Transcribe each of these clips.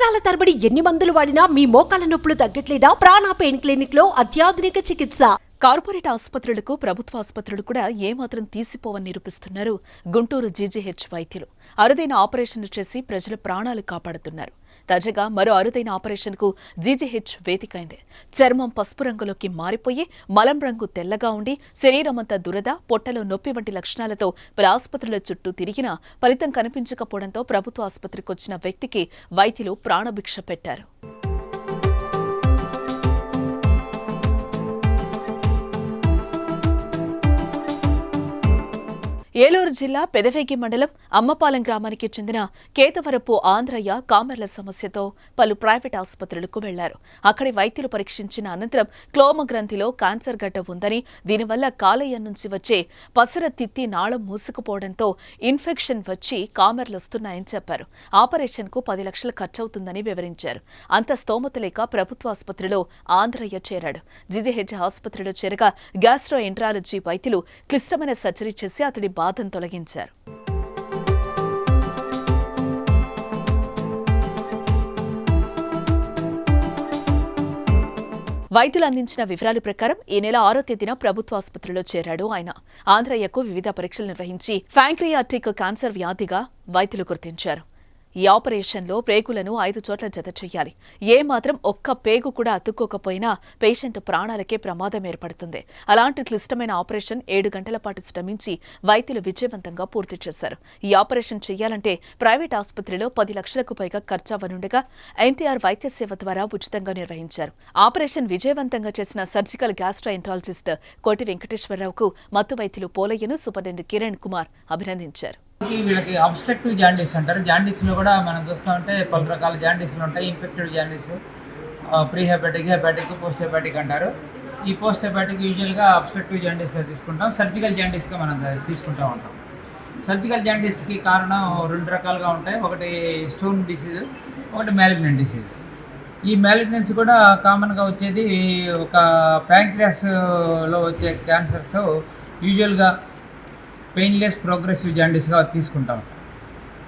సంవత్సరాల తరబడి ఎన్ని మందులు వాడినా మీ మోకాల నొప్పులు తగ్గట్లేదా? ప్రాణ పెయిన్ క్లినిక్ లో అత్యాధునిక చికిత్స. కార్పొరేట్ ఆసుపత్రులకు ప్రభుత్వ ఆసుపత్రులు కూడా ఏమాత్రం తీసిపోవని నిరూపిస్తున్నారు గుంటూరు జీజీహెచ్ వైద్యులు. అరుదైన ఆపరేషన్లు చేసి ప్రజల ప్రాణాలు కాపాడుతున్నారు. తాజాగా మరో అరుదైన ఆపరేషన్ కు జీజీహెచ్ వేదికైంది. చర్మం పసుపు రంగులోకి మారిపోయి మలం రంగు తెల్లగా ఉండి శరీరమంతా దురద, పొట్టలో నొప్పి వంటి లక్షణాలతో పలు ఆసుపత్రుల చుట్టూ తిరిగినా ఫలితం కనిపించకపోవడంతో ప్రభుత్వ ఆసుపత్రికి వచ్చిన వ్యక్తికి వైద్యులు ప్రాణభిక్ష పెట్టారు. ఏలూరు జిల్లా పెదవేగి మండలం అమ్మపాలెం గ్రామానికి చెందిన కేతవరపు ఆంధ్రయ్య కామెర్ల సమస్యతో పలు ప్రైవేట్ ఆసుపత్రులకు వెళ్లారు. అక్కడి వైద్యులు పరీక్షించిన అనంతరం క్లోమ గ్రంథిలో క్యాన్సర్ గడ్డ ఉందని, దీనివల్ల కాలేయం నుంచి వచ్చే పసర తిత్తి నాళం మూసుకుపోవడంతో ఇన్ఫెక్షన్ వచ్చి కామెర్లొస్తున్నాయని చెప్పారు. ఆపరేషన్ కు 10 లక్షలు ఖర్చవుతుందని వివరించారు. అంత స్తోమత లేక ప్రభుత్వ ఆసుపత్రిలో ఆంధ్రయ్య చేరాడు. జీజీహెచ్ ఆసుపత్రిలో చేరగా గ్యాస్ట్రో ఎంట్రాలజీ వైద్యులు క్లిష్టమైన సర్జరీ చేసి అతడి బాధను తొలగించారు. వైద్యులు అందించిన వివరాల ప్రకారం ఈ నెల 6వ తేదీన ప్రభుత్వ ఆసుపత్రిలో చేరాడు ఆయన. ఆంధ్రయ్యకు వివిధ పరీక్షలు నిర్వహించి ప్యాంక్రియాటిక్ క్యాన్సర్ వ్యాధిగా వైద్యులు గుర్తించారు. ఈ ఆపరేషన్లో పేగులను 5 చోట్ల జత చేయాలి. ఏమాత్రం ఒక్క పేగు కూడా అతుక్కోకపోయినా పేషెంట్ ప్రాణాలకే ప్రమాదం ఏర్పడుతుంది. అలాంటి క్లిష్టమైన ఆపరేషన్ 7 గంటల పాటు శ్రమించి వైద్యులు విజయవంతంగా పూర్తి చేశారు. ఈ ఆపరేషన్ చేయాలంటే ప్రైవేట్ ఆసుపత్రిలో 10 లక్షలకు పైగా ఖర్చవనుండగా ఎన్టీఆర్ వైద్య సేవ ద్వారా ఉచితంగా నిర్వహించారు. ఆపరేషన్ విజయవంతంగా చేసిన సర్జికల్ గ్యాస్ట్రో ఎంట్రాలజిస్ట్ కోటి వెంకటేశ్వరరావుకు మత్తు వైద్యులు పోలయ్యను సూపరింటెండెంట్ కిరణ్ కుమార్ అభినందించారు. వీళ్ళకి అబ్స్ట్రక్టివ్ జాండీస్ అంటారు. జాండీస్లో కూడా మనం చూస్తూ ఉంటే పలు రకాల జాండీస్లు ఉంటాయి. Infected jaundice, pre hepatic, hepatic, post hepatic అంటారు. ఈ పోస్ట్ హెపాటిక్ యూజువల్గా అబ్స్ట్రక్టివ్ జాండీస్గా తీసుకుంటాం. సర్జికల్ జాండీస్గా మనం తీసుకుంటూ ఉంటాం. సర్జికల్ జాండీస్కి కారణం 2 రకాలుగా ఉంటాయి. ఒకటి స్టోన్ డిసీజ్, ఒకటి మ్యాలిగ్నెంట్ డిసీజ్. ఈ మ్యాలిగ్నెన్సీ కూడా కామన్గా వచ్చేది ఒక ప్యాంక్రియాస్లో వచ్చే క్యాన్సర్స్ యూజువల్గా పెయిన్లెస్ ప్రోగ్రెసివ్ జాండీస్గా తీసుకుంటాం.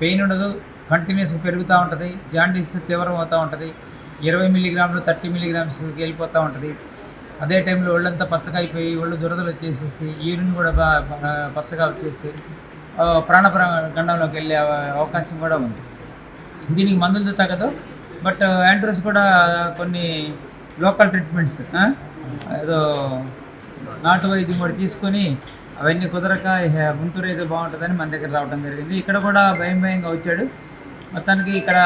పెయిన్ ఉండదు, కంటిన్యూస్గా పెరుగుతూ ఉంటుంది. జాండీస్ తీవ్రం అవుతూ ఉంటుంది. 20 మిల్లీగ్రాములు 30 మిల్లీగ్రామ్స్కి వెళ్ళిపోతూ ఉంటుంది. అదే టైంలో ఒళ్ళంతా పచ్చగా అయిపోయి ఒళ్ళు దురదలు వచ్చేసేసి యూరిన్ కూడా పచ్చగా వచ్చేసి ప్రాణగండంలోకి వెళ్ళే అవకాశం కూడా ఉంది. దీనికి మందులతో తగ్గదు. బట్ యాండ్రూస్ కూడా కొన్ని లోకల్ ట్రీట్మెంట్స్, ఏదో నాటు వైద్యం కూడా తీసుకొని అవన్నీ కుదరక గుంటూరు అయితే బాగుంటుందని మన దగ్గర రావడం జరిగింది. ఇక్కడ కూడా భయంగా వచ్చాడు. మొత్తానికి ఇక్కడ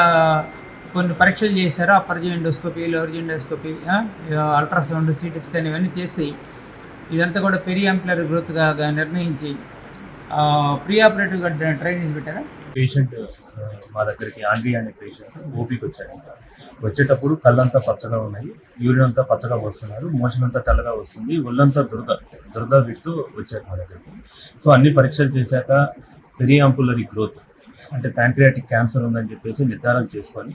కొన్ని పరీక్షలు చేశారు. Upper endoscopy, lower endoscopy, ultrasound, CT scan ఇవన్నీ చేసి ఇదంతా కూడా పెరియాంపులర్ గ్రోత్గా నిర్ణయించి ప్రీ ఆపరేటివ్గా ట్రైనింగ్ పెట్టారా. పేషెంట్ మా దగ్గరికి ఆండ్రీ అనే పేషెంట్ ఓపీకి వచ్చాడు. వచ్చేటప్పుడు కళ్ళంతా పచ్చగా ఉన్నాయి, యూరిన్ అంతా పచ్చగా వస్తున్నారు, మోషన్ అంతా తెల్లగా వస్తుంది, ఒళ్ళంతా దురద విడుతూ వచ్చారు మా దగ్గరికి. సో అన్ని పరీక్షలు చేశాక పెరియాంపులరీ గ్రోత్ అంటే ప్యాంక్రియాటిక్ క్యాన్సర్ ఉందని చెప్పేసి నిర్ధారణ చేసుకొని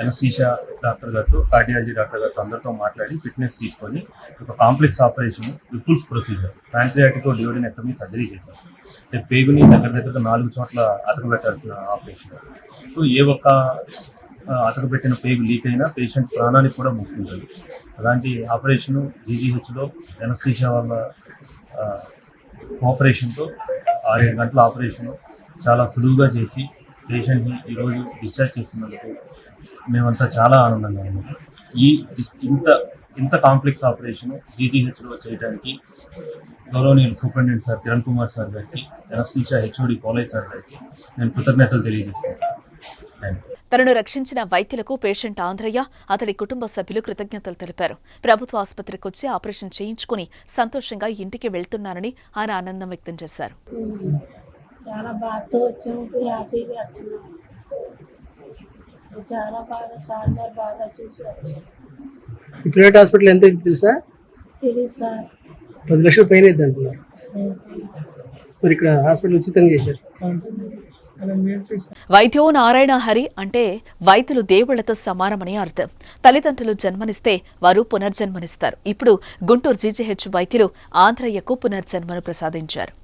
ఎనస్థీషియా డాక్టర్ గారితో, కార్డియాలజీ డాక్టర్ గారితో అందరితో మాట్లాడి ఫిట్నెస్ తీసుకొని ఒక complex operation, Whipple's procedure, pancreatic duodenectomy surgery చేశారు. అంటే పేగుని దగ్గర 4 చోట్ల అతకబెట్టాల్సిన ఆపరేషన్. సో ఏ ఒక్క అతకబెట్టిన పేగు లీక్ అయినా పేషెంట్ ప్రాణానికి కూడా ముఖ్యమంటుంది. అలాంటి ఆపరేషను జీజీహెచ్లో ఎనస్థీషియా వాళ్ళ కోఆపరేషన్తో 6-7 గంటల ఆపరేషను చాలా సులువుగా చేసి పేషెంట్ని ఈరోజు డిశ్చార్జ్ చేస్తున్నందుకు మేమంతా చాలా ఆనందంగా ఉన్నాం. ఇంత కాంప్లెక్స్ ఆపరేషన్ జీజీహెచ్లో చేయడానికి గౌరవనీయులు superintendent sir Kiran Kumar sir గారికి, ఎనస్థీషియా హెచ్ఓడి పోలయ్య సార్ గారికి నేను కృతజ్ఞతలు తెలియజేస్తున్నాను. తనను రక్షించిన వైద్యులకు పేషెంట్ ఆంధ్రయ్య, అతడి కుటుంబ సభ్యులు కృతజ్ఞతలు తెలిపారు. ప్రభుత్వ ఆసుపత్రికి వచ్చి ఆపరేషన్ చేయించుకుని సంతోషంగా ఇంటికి వెళ్తున్నారని ఆయన ఆనందం వ్యక్తం చేశారు. చాలా బాగా వచ్చాము, హ్యాపీగా చాలా బాగా సార్ బాగా చూశారు. ఈ ప్రైవేట్ హాస్పిటల్ ఎంత తెలుసా? తెలియదు సార్. 10 లక్షలు పైన అవుతుంది అంటున్నారు. మరి ఇక్కడ హాస్పిటల్ ఉచితంగా చేశారు. వైద్యో నారాయణ హరి అంటే వైద్యులు దేవుళ్లతో సమానమని అర్థం. తల్లిదండ్రులు జన్మనిస్తే వారు పునర్జన్మనిస్తారు. ఇప్పుడు గుంటూరు జీజీహెచ్ వైద్యులు ఆంధ్రయ్యకు పునర్జన్మను ప్రసాదించారు.